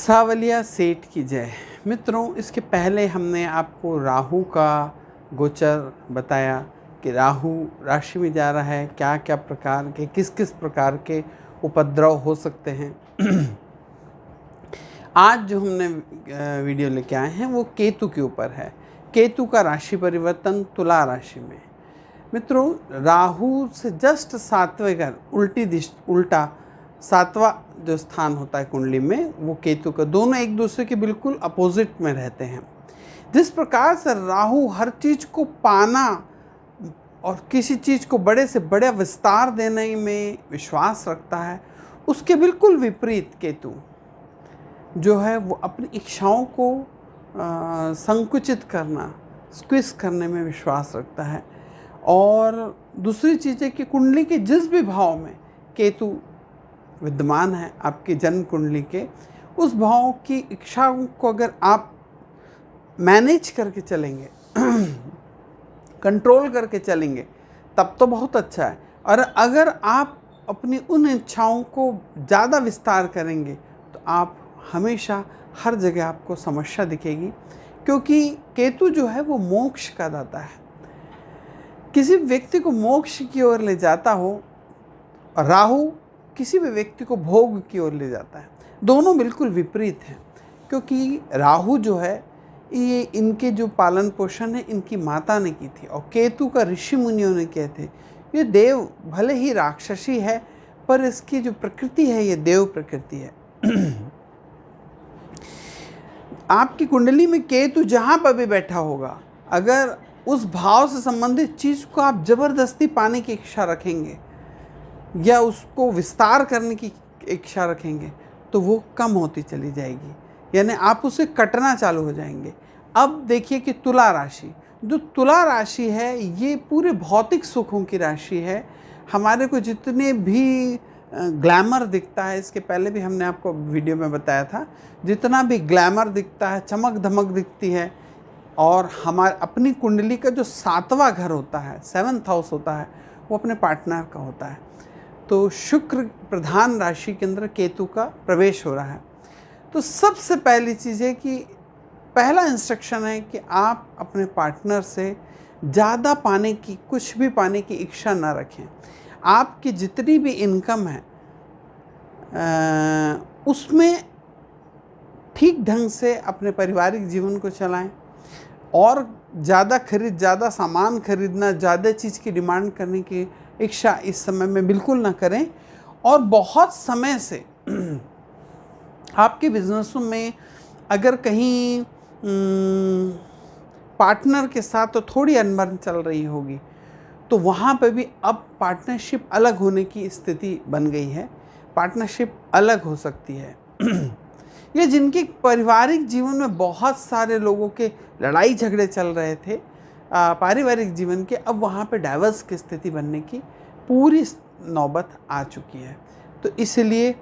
सावलिया सेठ की जय। मित्रों, इसके पहले हमने आपको राहु का गोचर बताया कि राहु राशि में जा रहा है, क्या क्या प्रकार के किस किस प्रकार के उपद्रव हो सकते हैं। आज जो हमने वीडियो लेके आए हैं वो केतु के ऊपर है। केतु का राशि परिवर्तन तुला राशि में। मित्रों, राहु से जस्ट 7वें घर उल्टा 7वां जो स्थान होता है कुंडली में वो केतु का, दोनों एक दूसरे के बिल्कुल अपोजिट में रहते हैं। जिस प्रकार से राहु हर चीज़ को पाना और किसी चीज़ को बड़े से बड़े विस्तार देने में विश्वास रखता है, उसके बिल्कुल विपरीत केतु जो है वो अपनी इच्छाओं को संकुचित करना, स्क्विज करने में विश्वास रखता है। और दूसरी चीज़ है कि कुंडली के जिस भी भाव में केतु विद्यमान है आपकी जन्म कुंडली के, उस भाव की इच्छाओं को अगर आप मैनेज करके चलेंगे कंट्रोल करके चलेंगे तब तो बहुत अच्छा है। और अगर आप अपनी उन इच्छाओं को ज़्यादा विस्तार करेंगे तो आप हमेशा हर जगह आपको समस्या दिखेगी, क्योंकि केतु जो है वो मोक्ष का दाता है। किसी व्यक्ति को मोक्ष की ओर ले जाता हो और राहु किसी भी व्यक्ति को भोग की ओर ले जाता है। दोनों बिल्कुल विपरीत हैं, क्योंकि राहु जो है ये इनके जो पालन पोषण है इनकी माता ने की थी, और केतु का ऋषि मुनियों ने किए थे। ये देव भले ही राक्षसी है पर इसकी जो प्रकृति है ये देव प्रकृति है। आपकी कुंडली में केतु जहाँ पर भी बैठा होगा, अगर उस भाव से संबंधित चीज़ को आप जबरदस्ती पाने की इच्छा रखेंगे या उसको विस्तार करने की इच्छा रखेंगे तो वो कम होती चली जाएगी, यानी आप उसे कटना चालू हो जाएंगे। अब देखिए कि तुला राशि, जो तुला राशि है ये पूरे भौतिक सुखों की राशि है। हमारे को जितने भी ग्लैमर दिखता है, इसके पहले भी हमने आपको वीडियो में बताया था, जितना भी ग्लैमर दिखता है, चमक धमक दिखती है, और हमारे अपनी कुंडली का जो 7वां घर होता है, 7th हाउस होता है, वो अपने पार्टनर का होता है। तो शुक्र प्रधान राशि के अंदर केतु का प्रवेश हो रहा है। तो सबसे पहली चीज़ है कि पहला इंस्ट्रक्शन है कि आप अपने पार्टनर से ज़्यादा पाने की, कुछ भी पाने की इच्छा ना रखें। आपकी जितनी भी इनकम है उसमें ठीक ढंग से अपने पारिवारिक जीवन को चलाएं, और ज़्यादा सामान खरीदना, ज़्यादा चीज़ की डिमांड करने की इच्छा इस समय में बिल्कुल ना करें। और बहुत समय से आपके बिजनेसों में अगर कहीं पार्टनर के साथ तो थोड़ी अनबन चल रही होगी, तो वहाँ पे भी अब पार्टनरशिप अलग होने की स्थिति बन गई है। पार्टनरशिप अलग हो सकती है। ये जिनके पारिवारिक जीवन में बहुत सारे लोगों के लड़ाई झगड़े चल रहे थे पारिवारिक जीवन के, अब वहाँ पे डाइवर्स की स्थिति बनने की पूरी नौबत आ चुकी है। तो इसलिए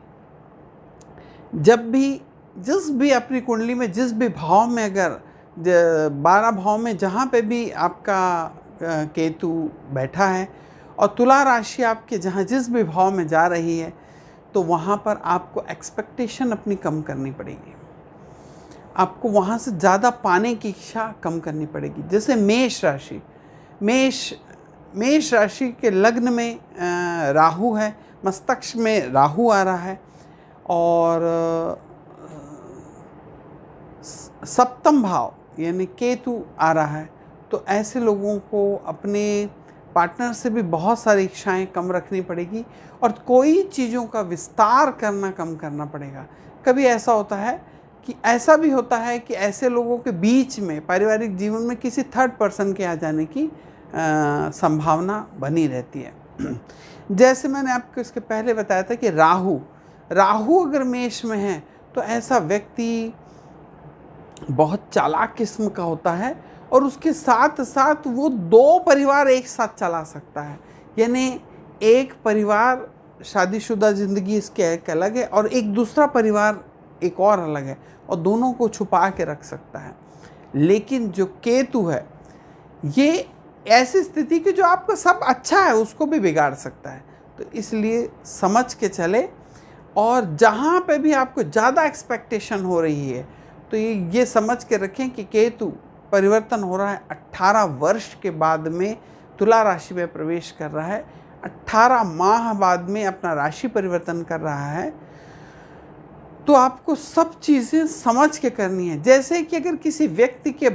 जब भी जिस भी अपनी कुंडली में जिस भी भाव में, अगर 12 भाव में जहाँ पे भी आपका केतु बैठा है और तुला राशि आपके जहाँ जिस भी भाव में जा रही है, तो वहाँ पर आपको एक्सपेक्टेशन अपनी कम करनी पड़ेगी। आपको वहाँ से ज़्यादा पाने की इच्छा कम करनी पड़ेगी। जैसे मेष राशि, मेष राशि के लग्न में राहु है, मस्तक में राहु आ रहा है, और 7th भाव यानी केतु आ रहा है। तो ऐसे लोगों को अपने पार्टनर से भी बहुत सारी इच्छाएं कम रखनी पड़ेगी, और कोई चीज़ों का विस्तार करना कम करना पड़ेगा। कभी ऐसा होता है कि ऐसा भी होता है कि ऐसे लोगों के बीच में पारिवारिक जीवन में किसी थर्ड पर्सन के आ जाने की संभावना बनी रहती है। जैसे मैंने आपको इसके पहले बताया था कि राहु अगर मेष में है तो ऐसा व्यक्ति बहुत चालाक किस्म का होता है, और उसके साथ साथ वो 2 परिवार एक साथ चला सकता है। यानी एक परिवार शादीशुदा ज़िंदगी इसके एक अलग है, और एक दूसरा परिवार एक और अलग है, और दोनों को छुपा के रख सकता है। लेकिन जो केतु है ये ऐसी स्थिति कि जो आपका सब अच्छा है उसको भी बिगाड़ सकता है। तो इसलिए समझ के चले, और जहाँ पे भी आपको ज़्यादा एक्सपेक्टेशन हो रही है तो ये समझ के रखें कि केतु परिवर्तन हो रहा है 18 वर्ष के बाद में तुला राशि में प्रवेश कर रहा है, 18 माह बाद में अपना राशि परिवर्तन कर रहा है। तो आपको सब चीज़ें समझ के करनी है। जैसे कि अगर किसी व्यक्ति के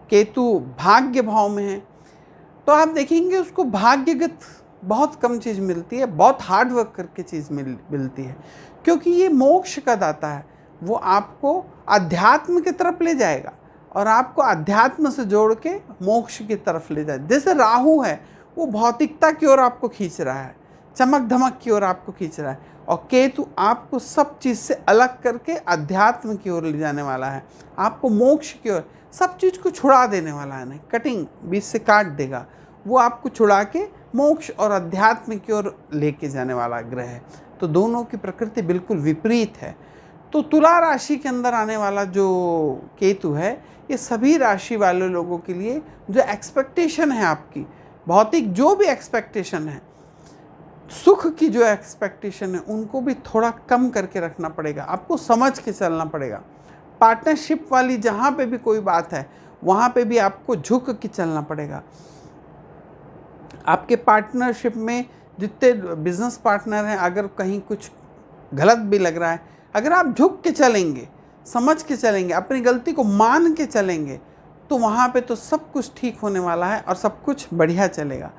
केतु भाग्य भाव में है तो आप देखेंगे उसको भाग्यगत बहुत कम चीज़ मिलती है, बहुत हार्ड वर्क करके चीज़ मिलती है, क्योंकि ये मोक्ष का दाता है। वो आपको अध्यात्म की तरफ ले जाएगा और आपको अध्यात्म से जोड़ के मोक्ष की तरफ ले जाए। जैसे राहु है वो भौतिकता की ओर आपको खींच रहा है, चमक धमक की ओर आपको खींच रहा है, और केतु आपको सब चीज़ से अलग करके अध्यात्म की ओर ले जाने वाला है, आपको मोक्ष की ओर, सब चीज़ को छुड़ा देने वाला है। नहीं, कटिंग बीच से काट देगा, वो आपको छुड़ा के मोक्ष और अध्यात्म की ओर लेके जाने वाला ग्रह है। तो दोनों की प्रकृति बिल्कुल विपरीत है। तो तुला राशि के अंदर आने वाला जो केतु है ये सभी राशि वाले लोगों के लिए जो एक्सपेक्टेशन है, आपकी भौतिक जो भी एक्सपेक्टेशन है, सुख की जो एक्सपेक्टेशन है, उनको भी थोड़ा कम करके रखना पड़ेगा, आपको समझ के चलना पड़ेगा। पार्टनरशिप वाली जहाँ पे भी कोई बात है वहाँ पे भी आपको झुक के चलना पड़ेगा। आपके पार्टनरशिप में जितने बिजनेस पार्टनर हैं, अगर कहीं कुछ गलत भी लग रहा है, अगर आप झुक के चलेंगे, समझ के चलेंगे, अपनी गलती को मान के चलेंगे, तो वहाँ पे तो सब कुछ ठीक होने वाला है और सब कुछ बढ़िया चलेगा।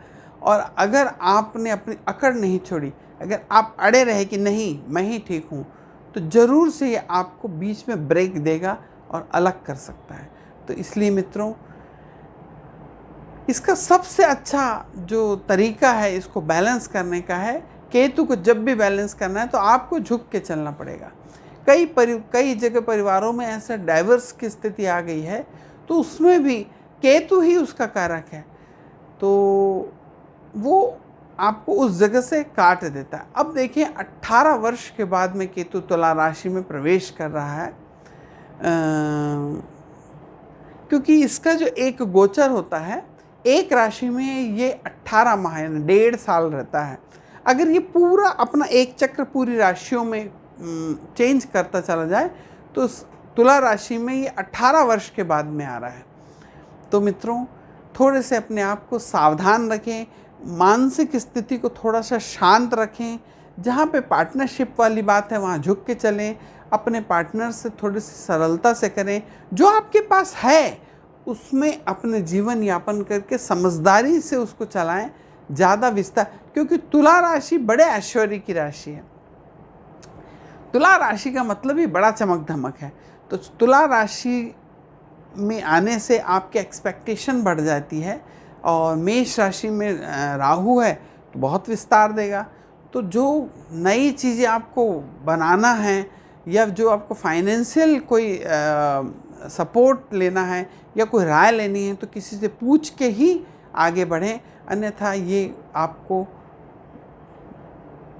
और अगर आपने अपनी अकड़ नहीं छोड़ी, अगर आप अड़े रहे कि नहीं मैं ही ठीक हूँ, तो ज़रूर से ये आपको बीच में ब्रेक देगा और अलग कर सकता है। तो इसलिए मित्रों, इसका सबसे अच्छा जो तरीका है इसको बैलेंस करने का है, केतु को जब भी बैलेंस करना है तो आपको झुक के चलना पड़ेगा। कई जगह परिवारों में ऐसा डाइवर्स की स्थिति आ गई है, तो उसमें भी केतु ही उसका कारक है, तो वो आपको उस जगह से काट देता है। अब देखिए 18 वर्ष के बाद में केतु तुला राशि में प्रवेश कर रहा है, क्योंकि इसका जो एक गोचर होता है, एक राशि में ये 18 माह यानी 1.5 साल रहता है। अगर ये पूरा अपना एक चक्र पूरी राशियों में चेंज करता चला जाए तो तुला राशि में ये 18 वर्ष के बाद में आ रहा है। तो मित्रों, थोड़े से अपने आप को सावधान रखें, मानसिक स्थिति को थोड़ा सा शांत रखें। जहाँ पे पार्टनरशिप वाली बात है वहाँ झुक के चलें, अपने पार्टनर से थोड़ी सी सरलता से करें, जो आपके पास है उसमें अपने जीवन यापन करके समझदारी से उसको चलाएं, ज़्यादा विस्तार, क्योंकि तुला राशि बड़े ऐश्वर्य की राशि है। तुला राशि का मतलब ही बड़ा चमक धमक है। तो तुला राशि में आने से आपकी एक्सपेक्टेशन बढ़ जाती है, और मेष राशि में राहु है तो बहुत विस्तार देगा। तो जो नई चीज़ें आपको बनाना है या जो आपको फाइनेंशियल कोई सपोर्ट लेना है या कोई राय लेनी है, तो किसी से पूछ के ही आगे बढ़ें, अन्यथा ये आपको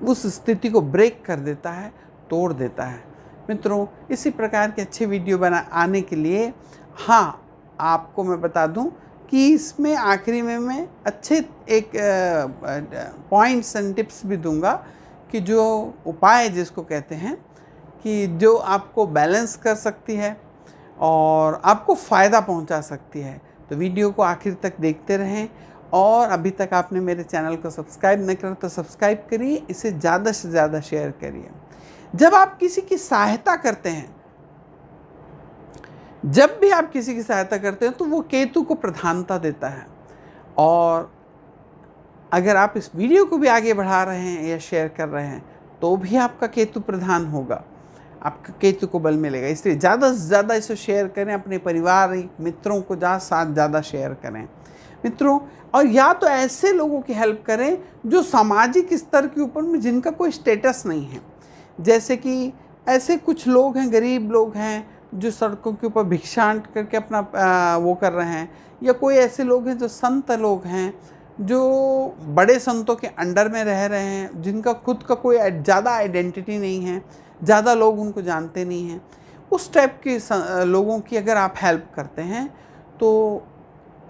उस स्थिति को ब्रेक कर देता है, तोड़ देता है। मित्रों, इसी प्रकार के अच्छे वीडियो आने के लिए, हाँ, आपको मैं बता दूं कि इसमें आखिरी में मैं अच्छे एक पॉइंट्स एंड टिप्स भी दूंगा कि जो उपाय जिसको कहते हैं कि जो आपको बैलेंस कर सकती है और आपको फ़ायदा पहुंचा सकती है। तो वीडियो को आखिर तक देखते रहें, और अभी तक आपने मेरे चैनल को सब्सक्राइब नहीं करा तो सब्सक्राइब करिए, इसे ज़्यादा से ज़्यादा शेयर करिए। जब आप किसी की सहायता करते हैं, जब भी आप किसी की सहायता करते हैं तो वो केतु को प्रधानता देता है। और अगर आप इस वीडियो को भी आगे बढ़ा रहे हैं या शेयर कर रहे हैं तो भी आपका केतु प्रधान होगा, आपका केतु को बल मिलेगा। इसलिए ज़्यादा से ज़्यादा इसे शेयर करें, अपने परिवार मित्रों को साथ ज़्यादा शेयर करें मित्रों। और या तो ऐसे लोगों की हेल्प करें जो सामाजिक स्तर के ऊपर में जिनका कोई स्टेटस नहीं है, जैसे कि ऐसे कुछ लोग हैं, गरीब लोग हैं जो सड़कों के ऊपर भिक्षांत करके अपना वो कर रहे हैं, या कोई ऐसे लोग हैं जो संत लोग हैं जो बड़े संतों के अंडर में रह रहे हैं, जिनका खुद का कोई ज़्यादा आइडेंटिटी नहीं है, ज़्यादा लोग उनको जानते नहीं हैं। उस टाइप के लोगों की अगर आप हेल्प करते हैं तो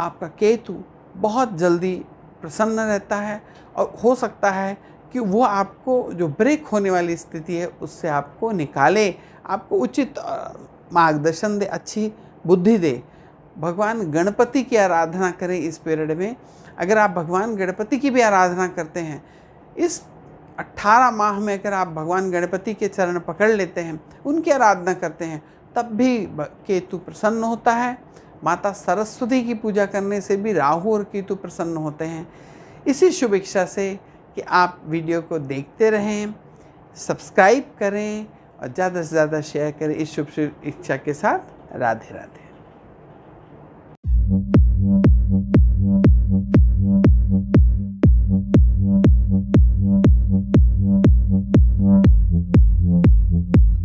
आपका केतु बहुत जल्दी प्रसन्न रहता है, और हो सकता है कि वो आपको जो ब्रेक होने वाली स्थिति है उससे आपको निकाले, आपको उचित मार्गदर्शन दे, अच्छी बुद्धि दे। भगवान गणपति की आराधना करें इस पीरियड में। अगर आप भगवान गणपति की भी आराधना करते हैं, इस 18 माह में अगर आप भगवान गणपति के चरण पकड़ लेते हैं, उनकी आराधना करते हैं, तब भी केतु प्रसन्न होता है। माता सरस्वती की पूजा करने से भी राहु और केतु प्रसन्न होते हैं। इसी शुभ इच्छा से कि आप वीडियो को देखते रहें, सब्सक्राइब करें और ज़्यादा से ज़्यादा शेयर करें। इस शुभ इच्छा के साथ राधे राधे।